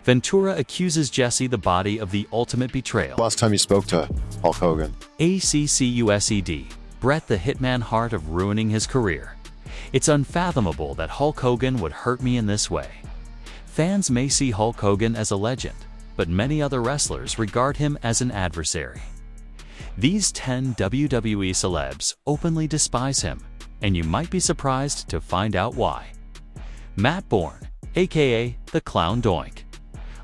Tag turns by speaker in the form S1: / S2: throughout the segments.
S1: Ventura accuses Jesse the body of the ultimate betrayal.
S2: Last time you spoke to Hulk Hogan?
S1: ACCUSED, Bret the Hitman Hart of ruining his career. It's unfathomable that Hulk Hogan would hurt me in this way. Fans may see Hulk Hogan as a legend, but many other wrestlers regard him as an adversary. These 10 WWE celebs openly despise him, and you might be surprised to find out why. Matt Bourne, aka the Clown Doink.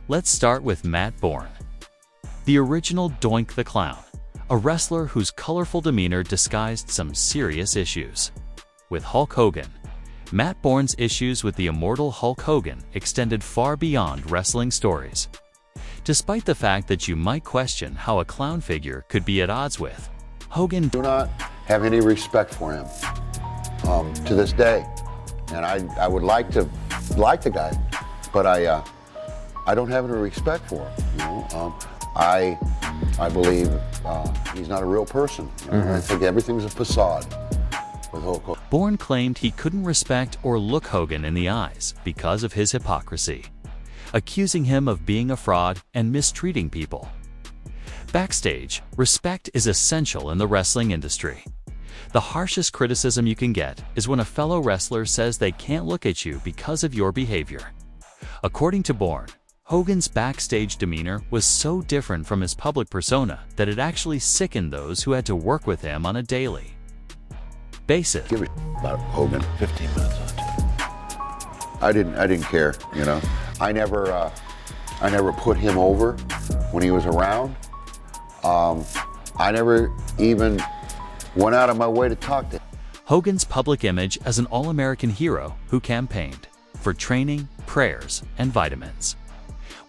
S1: Let's start with Matt Bourne, the original Doink the Clown, a wrestler whose colorful demeanor disguised some serious issues. With Hulk Hogan, Matt Bourne's issues with the immortal Hulk Hogan extended far beyond wrestling stories. Despite the fact that you might question how a clown figure could be at odds with Hogan,
S3: do not have any respect for him to this day, and I would like the guy, but I don't have any respect for him. You know, I believe he's not a real person. I think everything's a facade with Hulk Hogan.
S1: Bourne claimed he couldn't respect or look Hogan in the eyes because of his hypocrisy, accusing him of being a fraud and mistreating people. Backstage, respect is essential in the wrestling industry. The harshest criticism you can get is when a fellow wrestler says they can't look at you because of your behavior. According to Bourne, Hogan's backstage demeanor was so different from his public persona that it actually sickened those who had to work with him on a daily basis.
S3: Give me about Hogan.
S4: 15 minutes on to.
S3: I didn't care, you know. I never put him over when he was around. I never even went out of my way to talk to him.
S1: Hogan's public image as an all-American hero who campaigned for training, prayers, and vitamins,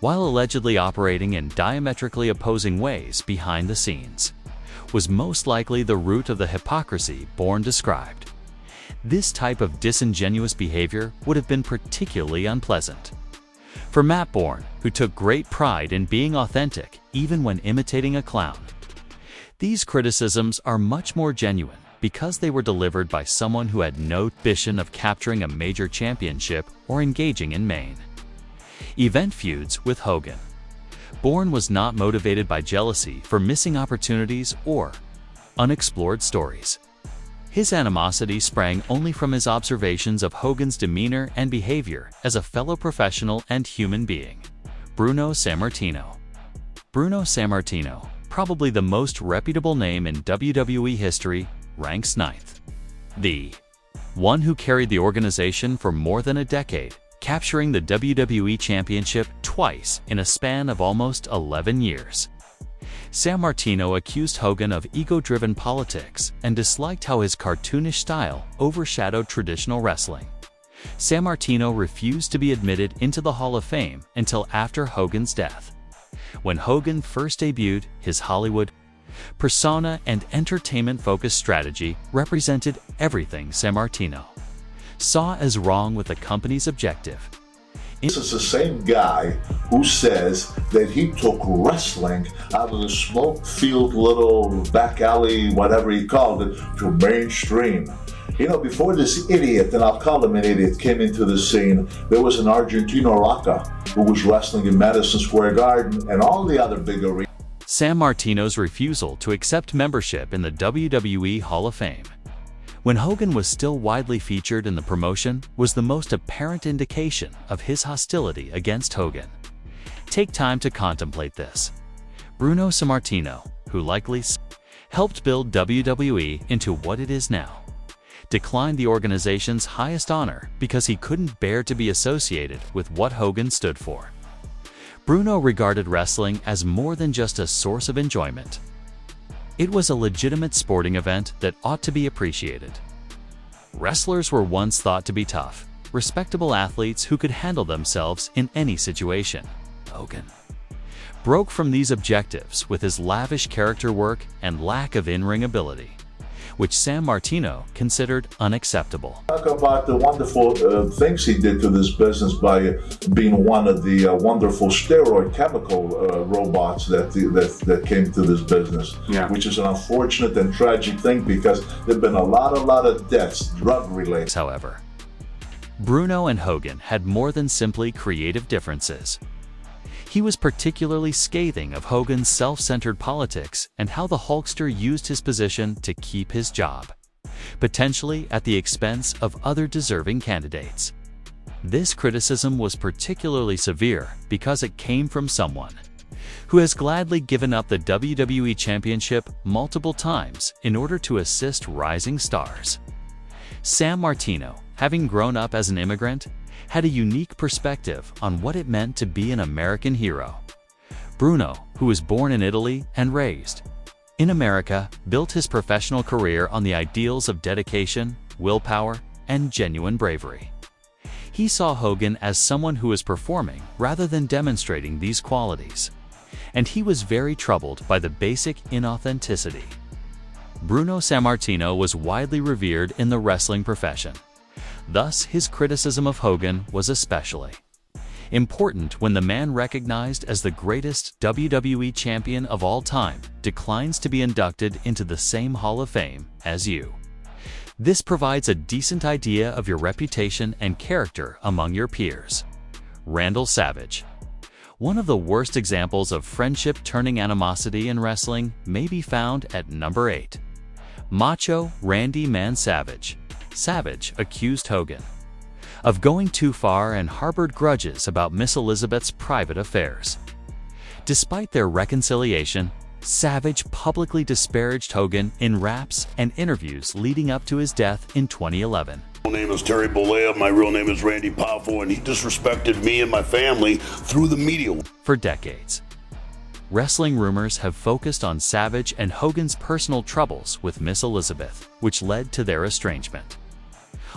S1: while allegedly operating in diametrically opposing ways behind the scenes, was most likely the root of the hypocrisy Bourne described. This type of disingenuous behavior would have been particularly unpleasant. For Matt Bourne, who took great pride in being authentic even when imitating a clown, these criticisms are much more genuine because they were delivered by someone who had no ambition of capturing a major championship or engaging in main event feuds with Hogan. Bourne was not motivated by jealousy for missing opportunities or unexplored stories. His animosity sprang only from his observations of Hogan's demeanor and behavior as a fellow professional and human being. Bruno Sammartino. Bruno Sammartino, probably the most reputable name in WWE history, ranks 9th. The one who carried the organization for more than a decade, capturing the WWE Championship twice in a span of almost 11 years. Sammartino accused Hogan of ego-driven politics and disliked how his cartoonish style overshadowed traditional wrestling. Sammartino refused to be admitted into the Hall of Fame until after Hogan's death. When Hogan first debuted, his Hollywood persona and entertainment-focused strategy represented everything Sammartino saw as wrong with the company's objective.
S5: This is the same guy who says that he took wrestling out of the smoke-filled little back alley, whatever he called it, to mainstream. You know, before this idiot, and I'll call him an idiot, came into the scene, there was an Argentino Rocca who was wrestling in Madison Square Garden and all the other big arenas.
S1: Sammartino's refusal to accept membership in the WWE Hall of Fame, when Hogan was still widely featured in the promotion, was the most apparent indication of his hostility against Hogan. Take time to contemplate this. Bruno Sammartino, who likely helped build WWE into what it is now, declined the organization's highest honor because he couldn't bear to be associated with what Hogan stood for. Bruno regarded wrestling as more than just a source of enjoyment. It was a legitimate sporting event that ought to be appreciated. Wrestlers were once thought to be tough, respectable athletes who could handle themselves in any situation. Hogan broke from these objectives with his lavish character work and lack of in-ring ability, which Sammartino considered unacceptable.
S5: Talk about the wonderful things he did to this business by being one of the wonderful steroid chemical robots that came to this business, which is an unfortunate and tragic thing because there have been a lot of deaths, drug-related.
S1: However, Bruno and Hogan had more than simply creative differences. He was particularly scathing of Hogan's self-centered politics and how the Hulkster used his position to keep his job, potentially at the expense of other deserving candidates. This criticism was particularly severe because it came from someone who has gladly given up the WWE Championship multiple times in order to assist rising stars. San Martino, having grown up as an immigrant, had a unique perspective on what it meant to be an American hero. Bruno, who was born in Italy and raised in America, built his professional career on the ideals of dedication, willpower, and genuine bravery. He saw Hogan as someone who was performing rather than demonstrating these qualities, and he was very troubled by the basic inauthenticity. Bruno Sammartino was widely revered in the wrestling profession. Thus, his criticism of Hogan was especially important when the man recognized as the greatest WWE champion of all time declines to be inducted into the same Hall of Fame as you. This provides a decent idea of your reputation and character among your peers. Randall Savage. One of the worst examples of friendship turning animosity in wrestling may be found at number 8. Macho Randy Man Savage. Savage accused Hogan of going too far and harbored grudges about Miss Elizabeth's private affairs. Despite their reconciliation, Savage publicly disparaged Hogan in raps and interviews leading up to his death in 2011.
S6: My name is Terry Bollea, my real name is Randy Poffo, and he disrespected me and my family through the media.
S1: For decades, wrestling rumors have focused on Savage and Hogan's personal troubles with Miss Elizabeth, which led to their estrangement.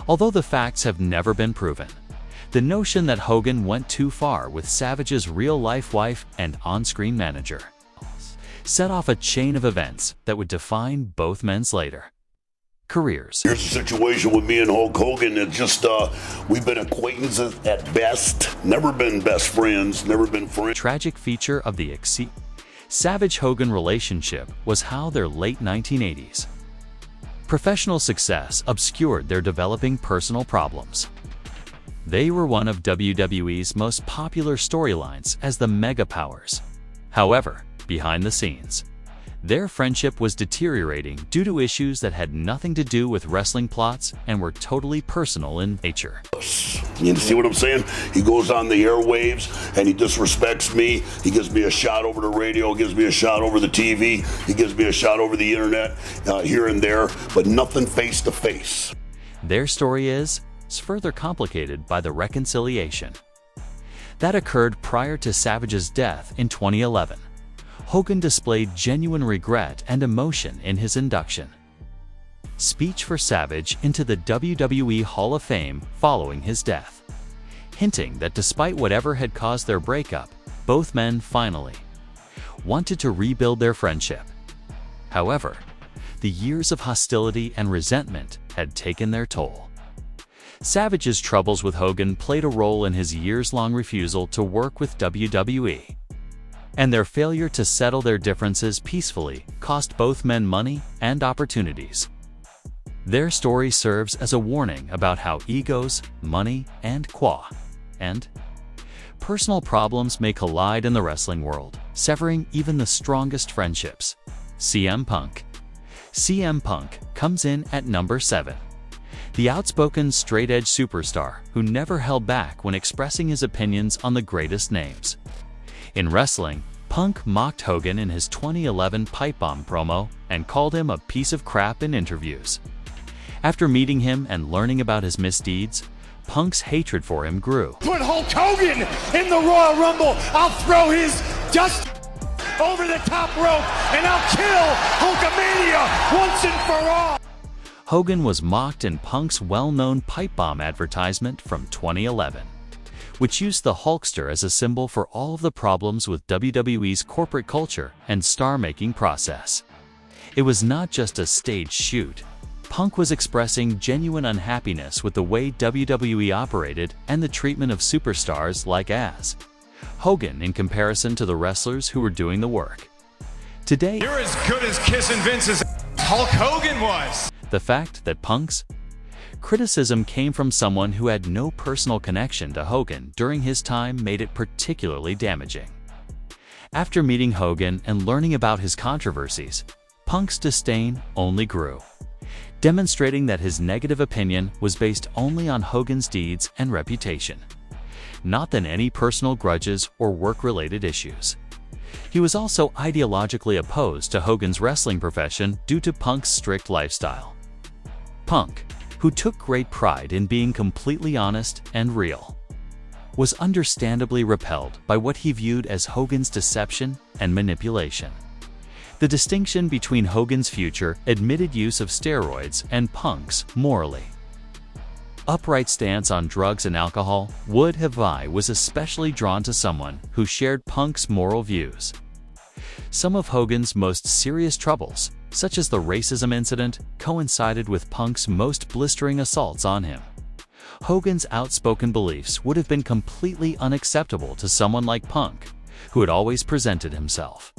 S1: Although the facts have never been proven, the notion that Hogan went too far with Savage's real-life wife and on-screen manager set off a chain of events that would define both men's later careers.
S6: Here's the situation with me and Hulk Hogan. It's just, we've been acquaintances at best, never been best friends, never been friends.
S1: Tragic feature of the Savage-Hogan relationship was how their late 1980s professional success obscured their developing personal problems. They were one of WWE's most popular storylines as the Mega Powers. However, behind the scenes, their friendship was deteriorating due to issues that had nothing to do with wrestling plots and were totally personal in nature.
S6: You see what I'm saying? He goes on the airwaves and he disrespects me. He gives me a shot over the radio, gives me a shot over the TV, he gives me a shot over the internet, here and there, but nothing face to face.
S1: Their story is further complicated by the reconciliation that occurred prior to Savage's death in 2011. Hogan displayed genuine regret and emotion in his induction speech for Savage into the WWE Hall of Fame following his death, hinting that despite whatever had caused their breakup, both men finally wanted to rebuild their friendship. However, the years of hostility and resentment had taken their toll. Savage's troubles with Hogan played a role in his years-long refusal to work with WWE, and their failure to settle their differences peacefully cost both men money and opportunities. Their story serves as a warning about how egos, money, and personal problems may collide in the wrestling world, severing even the strongest friendships. CM Punk. CM Punk comes in at number 7. The outspoken straight-edge superstar who never held back when expressing his opinions on the greatest names in wrestling, Punk mocked Hogan in his 2011 pipe bomb promo and called him a piece of crap in interviews. After meeting him and learning about his misdeeds, Punk's hatred for him grew.
S7: Put Hulk Hogan in the Royal Rumble. I'll throw his dust over the top rope and I'll kill Hulkamania once and for all.
S1: Hogan was mocked in Punk's well-known pipe bomb advertisement from 2011. Which used the Hulkster as a symbol for all of the problems with WWE's corporate culture and star-making process. It was not just a staged shoot. Punk was expressing genuine unhappiness with the way WWE operated and the treatment of superstars like Hogan in comparison to the wrestlers who were doing the work. Today,
S7: You're as good as kissing Vince's Hulk Hogan was.
S1: The fact that Punk's criticism came from someone who had no personal connection to Hogan during his time made it particularly damaging. After meeting Hogan and learning about his controversies, Punk's disdain only grew, demonstrating that his negative opinion was based only on Hogan's deeds and reputation, not than any personal grudges or work-related issues. He was also ideologically opposed to Hogan's wrestling profession due to Punk's strict lifestyle. Punk, who took great pride in being completely honest and real, was understandably repelled by what he viewed as Hogan's deception and manipulation. The distinction between Hogan's future admitted use of steroids and Punk's morally upright stance on drugs and alcohol would have was especially drawn to someone who shared Punk's moral views. Some of Hogan's most serious troubles, such as the racism incident, coincided with Punk's most blistering assaults on him. Hogan's outspoken beliefs would have been completely unacceptable to someone like Punk, who had always presented himself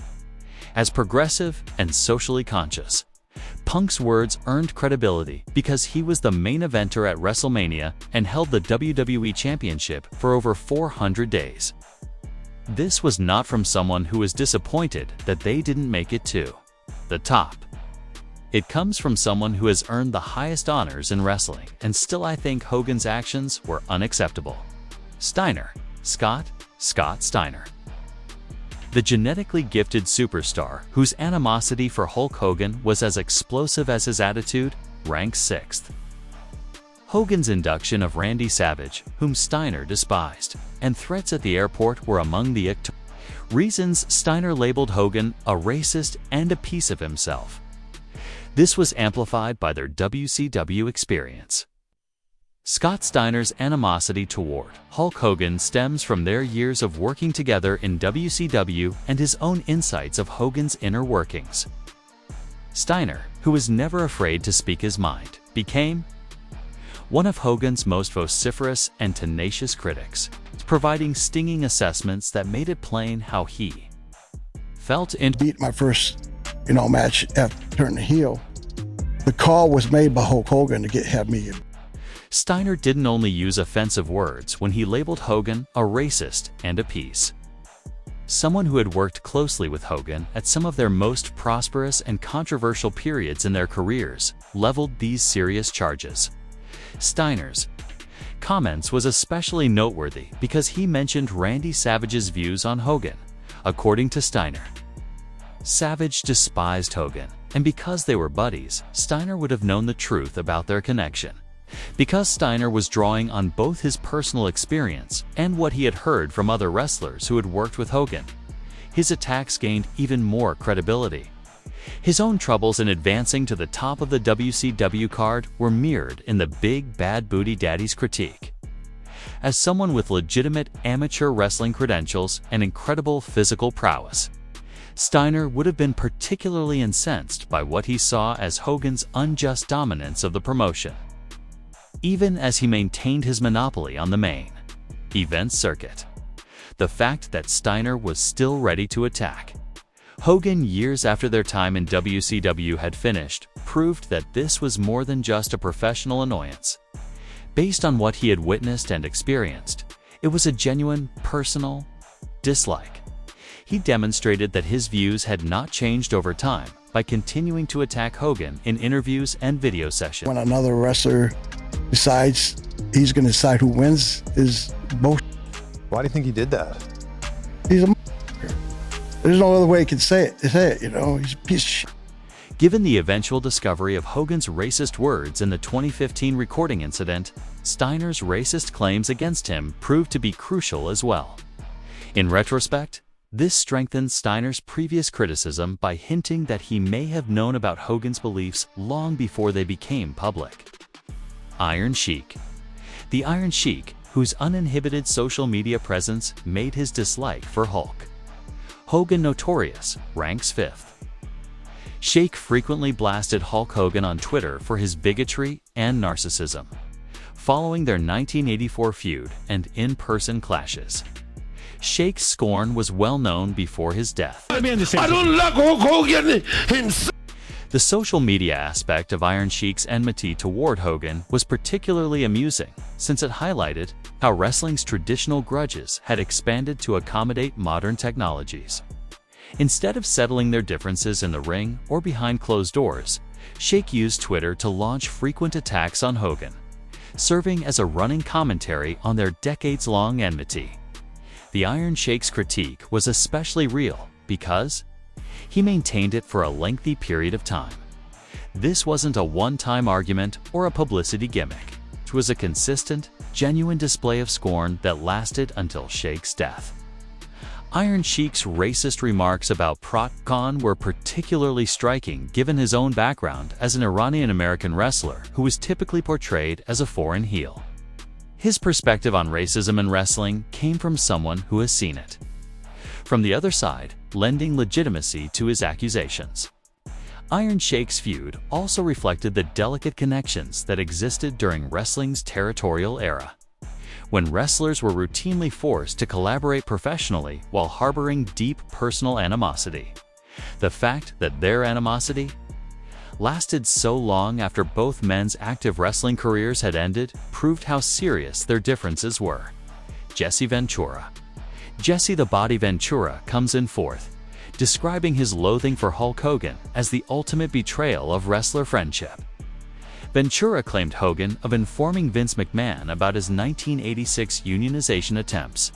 S1: as progressive and socially conscious. Punk's words earned credibility because he was the main eventer at WrestleMania and held the WWE Championship for over 400 days. This was not from someone who was disappointed that they didn't make it to the top. It comes from someone who has earned the highest honors in wrestling, and still I think Hogan's actions were unacceptable. Steiner, Scott Steiner. The genetically gifted superstar, whose animosity for Hulk Hogan was as explosive as his attitude, ranks 6th. Hogan's induction of Randy Savage, whom Steiner despised, and threats at the airport were among the reasons Steiner labeled Hogan a racist and a piece of himself. This was amplified by their WCW experience. Scott Steiner's animosity toward Hulk Hogan stems from their years of working together in WCW and his own insights of Hogan's inner workings. Steiner, who was never afraid to speak his mind, became one of Hogan's most vociferous and tenacious critics, providing stinging assessments that made it plain how he felt in
S8: beat my first, match after turning heel. The call was made by Hulk Hogan to have me.
S1: Steiner didn't only use offensive words when he labeled Hogan a racist and a piece. Someone who had worked closely with Hogan at some of their most prosperous and controversial periods in their careers leveled these serious charges. Steiner's comments was especially noteworthy because he mentioned Randy Savage's views on Hogan. According to Steiner, Savage despised Hogan, and because they were buddies, Steiner would have known the truth about their connection. Because Steiner was drawing on both his personal experience and what he had heard from other wrestlers who had worked with Hogan, his attacks gained even more credibility. His own troubles in advancing to the top of the WCW card were mirrored in the Big Bad Booty Daddy's critique. As someone with legitimate amateur wrestling credentials and incredible physical prowess, Steiner would have been particularly incensed by what he saw as Hogan's unjust dominance of the promotion, even as he maintained his monopoly on the main event circuit. The fact that Steiner was still ready to attack Hogan years after their time in WCW had finished proved that this was more than just a professional annoyance. Based on what he had witnessed and experienced, it was a genuine, personal dislike. He demonstrated that his views had not changed over time by continuing to attack Hogan in interviews and video sessions.
S8: When another wrestler decides he's going to decide who wins is bullshit.
S2: Why do you think he did that?
S8: He's a There's no other way he can say it. He's a piece of shit.
S1: Given the eventual discovery of Hogan's racist words in the 2015 recording incident, Steiner's racist claims against him proved to be crucial as well. In retrospect, this strengthened Steiner's previous criticism by hinting that he may have known about Hogan's beliefs long before they became public. Iron Sheik. The Iron Sheik, whose uninhibited social media presence made his dislike for Hulk Hogan notorious, ranks 5th. Sheik frequently blasted Hulk Hogan on Twitter for his bigotry and narcissism, following their 1984 feud and in-person clashes. Sheik's scorn was well known before his death.
S7: I don't like Hulk Hogan himself.
S1: The social media aspect of Iron Sheik's enmity toward Hogan was particularly amusing, since it highlighted how wrestling's traditional grudges had expanded to accommodate modern technologies. Instead of settling their differences in the ring or behind closed doors, Sheik used Twitter to launch frequent attacks on Hogan, serving as a running commentary on their decades-long enmity. The Iron Sheik's critique was especially real because he maintained it for a lengthy period of time. This wasn't a one-time argument or a publicity gimmick. It was a consistent, genuine display of scorn that lasted until Sheik's death. Iron Sheik's racist remarks about Prat Khan were particularly striking given his own background as an Iranian-American wrestler who was typically portrayed as a foreign heel. His perspective on racism in wrestling came from someone who has seen it from the other side, lending legitimacy to his accusations. Iron Sheik's feud also reflected the delicate connections that existed during wrestling's territorial era, when wrestlers were routinely forced to collaborate professionally while harboring deep personal animosity. The fact that their animosity lasted so long after both men's active wrestling careers had ended proved how serious their differences were. Jesse Ventura. Jesse the Body Ventura comes in fourth, describing his loathing for Hulk Hogan as the ultimate betrayal of wrestler friendship. Ventura claimed Hogan of informing Vince McMahon about his 1986 unionization attempts,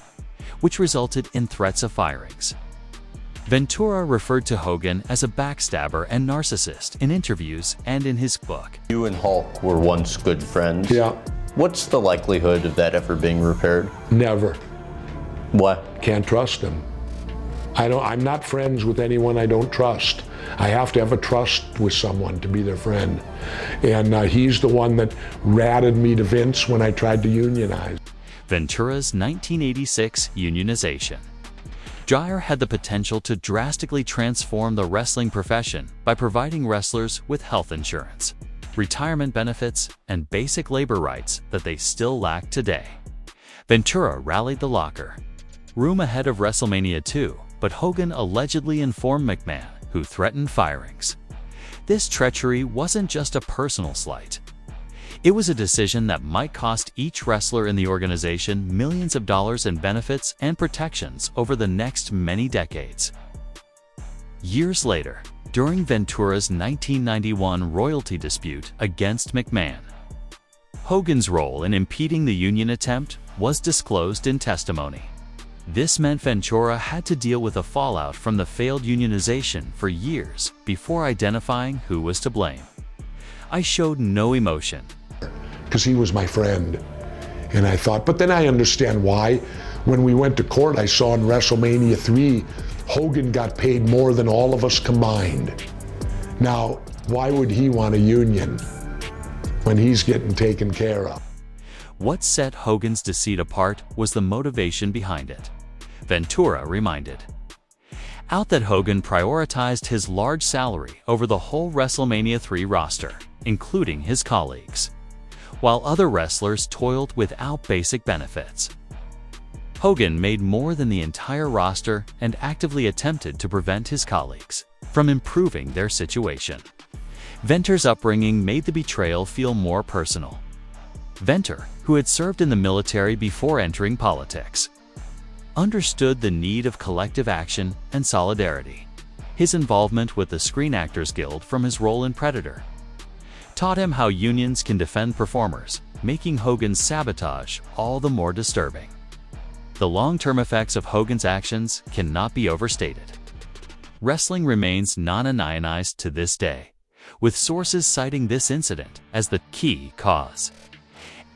S1: which resulted in threats of firings. Ventura referred to Hogan as a backstabber and narcissist in interviews and in his book.
S9: You and Hulk were once good friends.
S10: Yeah.
S9: What's the likelihood of that ever being repaired?
S10: Never.
S9: What?
S10: Can't trust him. I'm not friends with anyone I don't trust. I have to have a trust with someone to be their friend. And he's the one that ratted me to Vince when I tried to unionize.
S1: Ventura's 1986 unionization. Jair had the potential to drastically transform the wrestling profession by providing wrestlers with health insurance, retirement benefits, and basic labor rights that they still lack today. Ventura rallied the locker room ahead of WrestleMania 2, but Hogan allegedly informed McMahon, who threatened firings. This treachery wasn't just a personal slight. It was a decision that might cost each wrestler in the organization millions of dollars in benefits and protections over the next many decades. Years later, during Ventura's 1991 royalty dispute against McMahon, Hogan's role in impeding the union attempt was disclosed in testimony. This meant Ventura had to deal with the fallout from the failed unionization for years before identifying who was to blame. I showed no emotion.
S10: Because he was my friend. And I thought, but then I understand why. When we went to court, I saw in WrestleMania 3, Hogan got paid more than all of us combined. Now, why would he want a union when he's getting taken care of?
S1: What set Hogan's deceit apart was the motivation behind it. Ventura reminded out that Hogan prioritized his large salary over the whole WrestleMania 3 roster, including his colleagues, while other wrestlers toiled without basic benefits. Hogan made more than the entire roster and actively attempted to prevent his colleagues from improving their situation. Venter's upbringing made the betrayal feel more personal. Venter, who had served in the military before entering politics, understood the need of collective action and solidarity. His involvement with the Screen Actors Guild from his role in Predator taught him how unions can defend performers, making Hogan's sabotage all the more disturbing. The long-term effects of Hogan's actions cannot be overstated. Wrestling remains non-unionized to this day, with sources citing this incident as the key cause.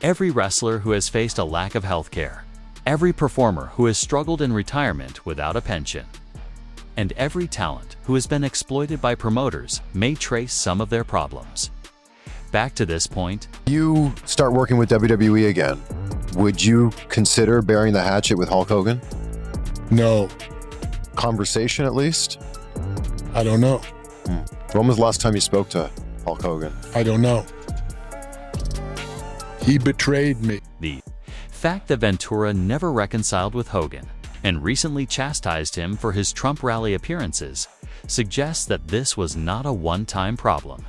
S1: Every wrestler who has faced a lack of health care, every performer who has struggled in retirement without a pension, and every talent who has been exploited by promoters may trace some of their problems back to this point.
S2: You start working with WWE again. Would you consider burying the hatchet with Hulk Hogan?
S10: No,
S2: Conversation at least?
S10: I don't know.
S2: When was the last time you spoke to Hulk Hogan?
S10: I don't know. He betrayed me.
S1: The fact that Ventura never reconciled with Hogan and recently chastised him for his Trump rally appearances suggests that this was not a one-time problem.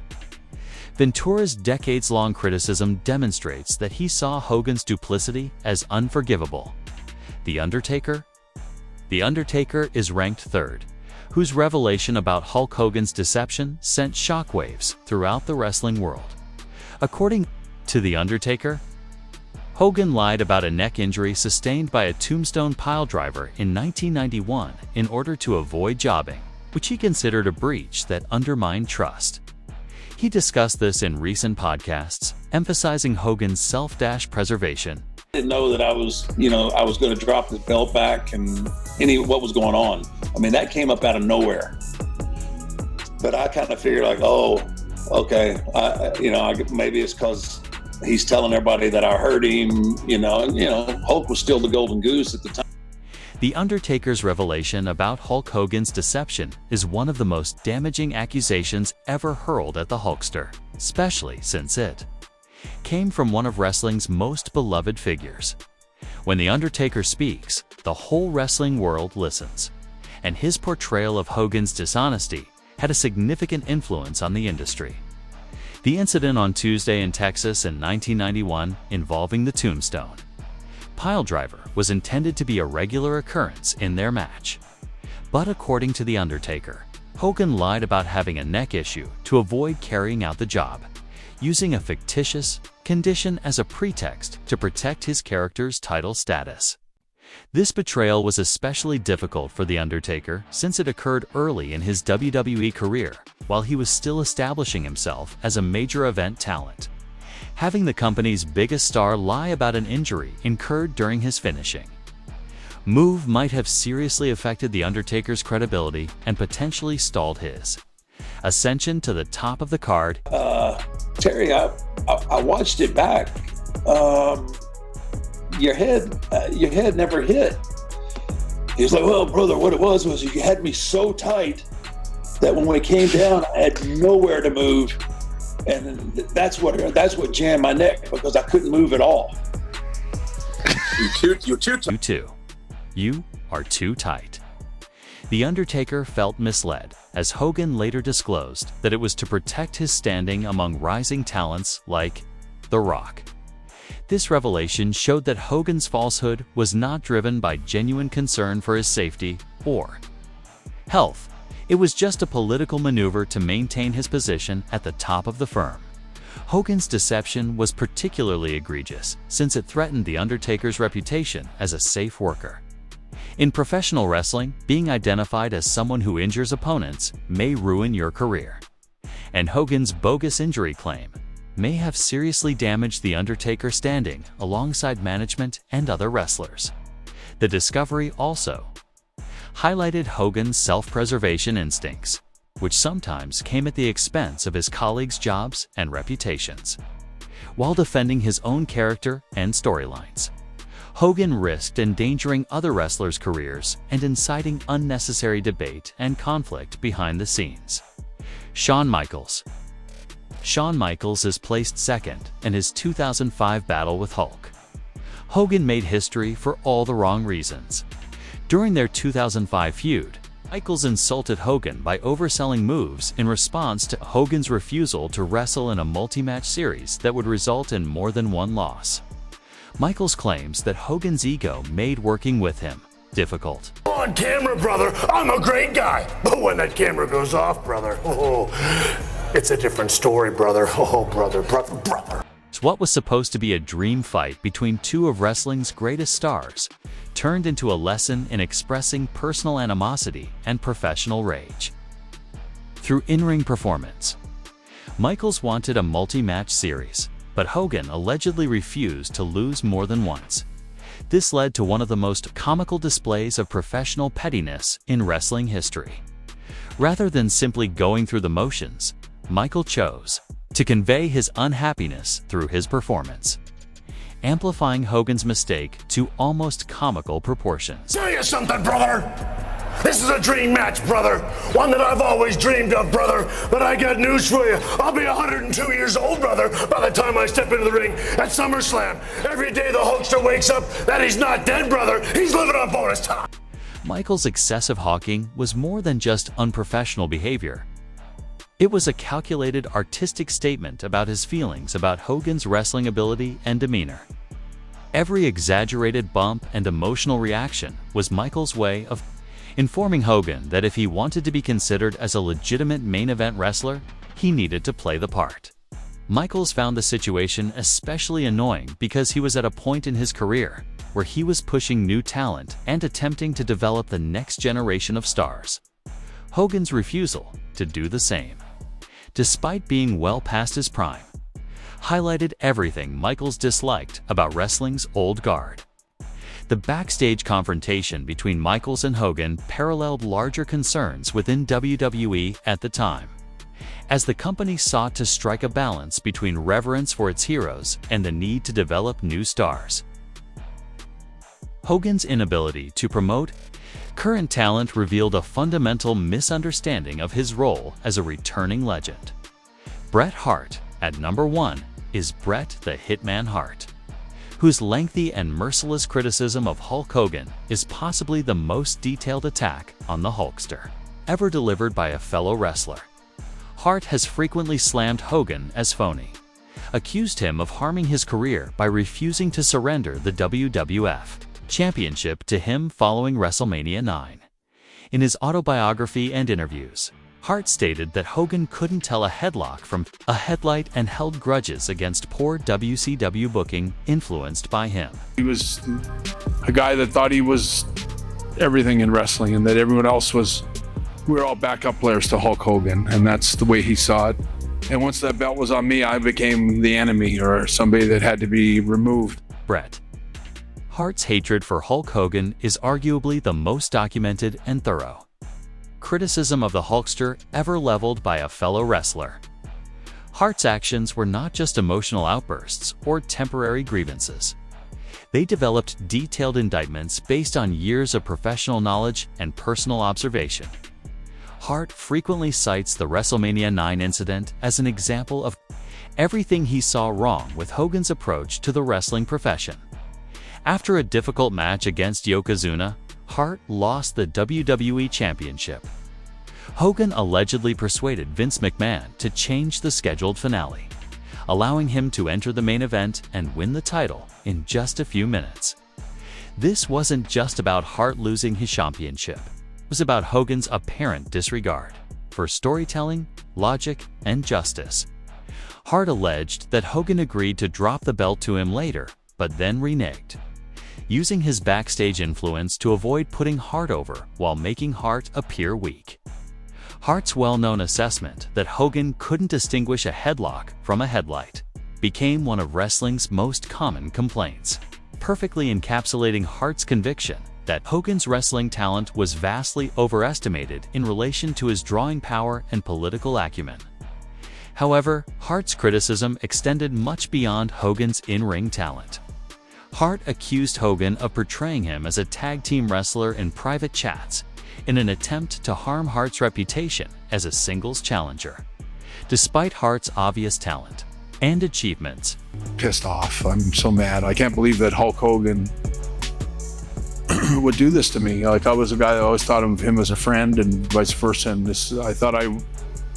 S1: Ventura's decades-long criticism demonstrates that he saw Hogan's duplicity as unforgivable. The Undertaker? The Undertaker is ranked third, whose revelation about Hulk Hogan's deception sent shockwaves throughout the wrestling world. According to The Undertaker, Hogan lied about a neck injury sustained by a tombstone piledriver in 1991 in order to avoid jobbing, which he considered a breach that undermined trust. He discussed this in recent podcasts, emphasizing Hogan's self-preservation.
S4: I didn't know that I was going to drop the belt back and what was going on. I mean, that came up out of nowhere. But I kind of figured like, oh, okay, maybe it's because he's telling everybody that I hurt him, Hulk was still the golden goose at the time.
S1: The Undertaker's revelation about Hulk Hogan's deception is one of the most damaging accusations ever hurled at the Hulkster, especially since it came from one of wrestling's most beloved figures. When The Undertaker speaks, the whole wrestling world listens, and his portrayal of Hogan's dishonesty had a significant influence on the industry. The incident on Tuesday in Texas in 1991 involving the tombstone piledriver was intended to be a regular occurrence in their match. But according to The Undertaker, Hogan lied about having a neck issue to avoid carrying out the job, using a fictitious condition as a pretext to protect his character's title status. This betrayal was especially difficult for The Undertaker since it occurred early in his WWE career, while he was still establishing himself as a major event talent. Having the company's biggest star lie about an injury incurred during his finishing move might have seriously affected The Undertaker's credibility and potentially stalled his ascension to the top of the card.
S4: Terry, I watched it back. Your head never hit. He was like, well, brother, what it was you had me so tight that when we came down, I had nowhere to move. And that's what jammed my neck, because I couldn't move at all.
S1: You are too tight. The Undertaker felt misled, as Hogan later disclosed that it was to protect his standing among rising talents like The Rock. This revelation showed that Hogan's falsehood was not driven by genuine concern for his safety or health. It was just a political maneuver to maintain his position at the top of the firm. Hogan's deception was particularly egregious since it threatened The Undertaker's reputation as a safe worker. In professional wrestling, being identified as someone who injures opponents may ruin your career. And Hogan's bogus injury claim may have seriously damaged The Undertaker's standing alongside management and other wrestlers. The discovery also highlighted Hogan's self-preservation instincts, which sometimes came at the expense of his colleagues' jobs and reputations. While defending his own character and storylines, Hogan risked endangering other wrestlers' careers and inciting unnecessary debate and conflict behind the scenes. Shawn Michaels is placed second in his 2005 battle with Hulk. Hogan made history for all the wrong reasons. During their 2005 feud, Michaels insulted Hogan by overselling moves in response to Hogan's refusal to wrestle in a multi-match series that would result in more than one loss. Michaels claims that Hogan's ego made working with him difficult.
S6: On camera, brother, I'm a great guy. But when that camera goes off, brother, it's a different story, brother. Brother.
S1: What was supposed to be a dream fight between two of wrestling's greatest stars turned into a lesson in expressing personal animosity and professional rage. Through in-ring performance, Michaels wanted a multi-match series, but Hogan allegedly refused to lose more than once. This led to one of the most comical displays of professional pettiness in wrestling history. Rather than simply going through the motions, Michael chose to convey his unhappiness through his performance, amplifying Hogan's mistake to almost comical proportions.
S6: Tell you something, brother. This is a dream match, brother. One that I've always dreamed of, brother. But I got news for you. I'll be 102 years old, brother, by the time I step into the ring at SummerSlam. Every day the Hulkster wakes up that he's not dead, brother. He's living on bonus time.
S1: Michael's excessive hawking was more than just unprofessional behavior. It was a calculated artistic statement about his feelings about Hogan's wrestling ability and demeanor. Every exaggerated bump and emotional reaction was Michael's way of informing Hogan that if he wanted to be considered as a legitimate main event wrestler, he needed to play the part. Michaels found the situation especially annoying because he was at a point in his career where he was pushing new talent and attempting to develop the next generation of stars. Hogan's refusal to do the same, despite being well past his prime, highlighted everything Michaels disliked about wrestling's old guard. The backstage confrontation between Michaels and Hogan paralleled larger concerns within WWE at the time, as the company sought to strike a balance between reverence for its heroes and the need to develop new stars. Hogan's inability to promote current talent revealed a fundamental misunderstanding of his role as a returning legend. Bret Hart, at number 1, is Bret the Hitman Hart, whose lengthy and merciless criticism of Hulk Hogan is possibly the most detailed attack on the Hulkster ever delivered by a fellow wrestler. Hart has frequently slammed Hogan as phony, accused him of harming his career by refusing to surrender the WWF Championship to him following WrestleMania 9. In his autobiography and interviews, Hart stated that Hogan couldn't tell a headlock from a headlight and held grudges against poor WCW booking influenced by him.
S11: He was a guy that thought he was everything in wrestling and that everyone else was, we were all backup players to Hulk Hogan, and that's the way he saw it. And once that belt was on me, I became the enemy or somebody that had to be removed.
S1: Bret Hart's hatred for Hulk Hogan is arguably the most documented and thorough criticism of the Hulkster ever leveled by a fellow wrestler. Hart's actions were not just emotional outbursts or temporary grievances. They developed detailed indictments based on years of professional knowledge and personal observation. Hart frequently cites the WrestleMania 9 incident as an example of everything he saw wrong with Hogan's approach to the wrestling profession. After a difficult match against Yokozuna, Hart lost the WWE Championship. Hogan allegedly persuaded Vince McMahon to change the scheduled finale, allowing him to enter the main event and win the title in just a few minutes. This wasn't just about Hart losing his championship. It was about Hogan's apparent disregard for storytelling, logic, and justice. Hart alleged that Hogan agreed to drop the belt to him later, but then reneged, using his backstage influence to avoid putting Hart over while making Hart appear weak. Hart's well-known assessment that Hogan couldn't distinguish a headlock from a headlight became one of wrestling's most common complaints, perfectly encapsulating Hart's conviction that Hogan's wrestling talent was vastly overestimated in relation to his drawing power and political acumen. However, Hart's criticism extended much beyond Hogan's in-ring talent. Hart accused Hogan of portraying him as a tag team wrestler in private chats in an attempt to harm Hart's reputation as a singles challenger. Despite Hart's obvious talent and achievements,
S11: Pissed off. I'm so mad. I can't believe that Hulk Hogan would do this to me. Like, I was a guy that always thought of him as a friend and vice versa. And this,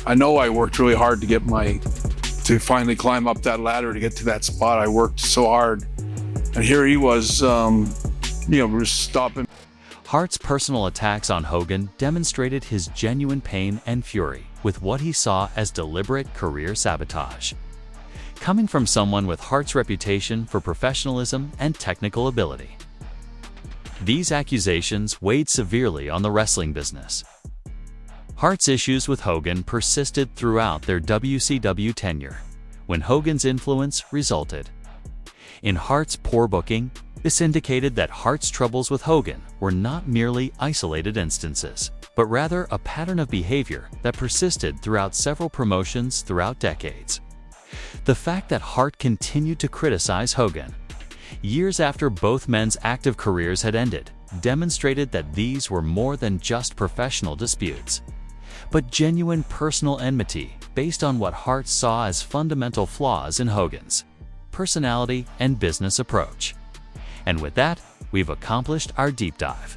S11: I know I worked really hard to finally climb up that ladder to get to that spot. I worked so hard. And here he was, just stopping.
S1: Hart's personal attacks on Hogan demonstrated his genuine pain and fury with what he saw as deliberate career sabotage, coming from someone with Hart's reputation for professionalism and technical ability. These accusations weighed severely on the wrestling business. Hart's issues with Hogan persisted throughout their WCW tenure, when Hogan's influence resulted in Hart's poor booking. This indicated that Hart's troubles with Hogan were not merely isolated instances, but rather a pattern of behavior that persisted throughout several promotions throughout decades. The fact that Hart continued to criticize Hogan years after both men's active careers had ended demonstrated that these were more than just professional disputes, but genuine personal enmity based on what Hart saw as fundamental flaws in Hogan's personality and business approach. And with that, we've accomplished our deep dive.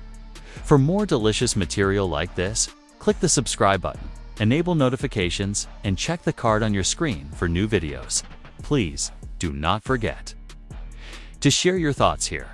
S1: For more delicious material like this, click the subscribe button, enable notifications, and check the card on your screen for new videos. Please do not forget to share your thoughts here.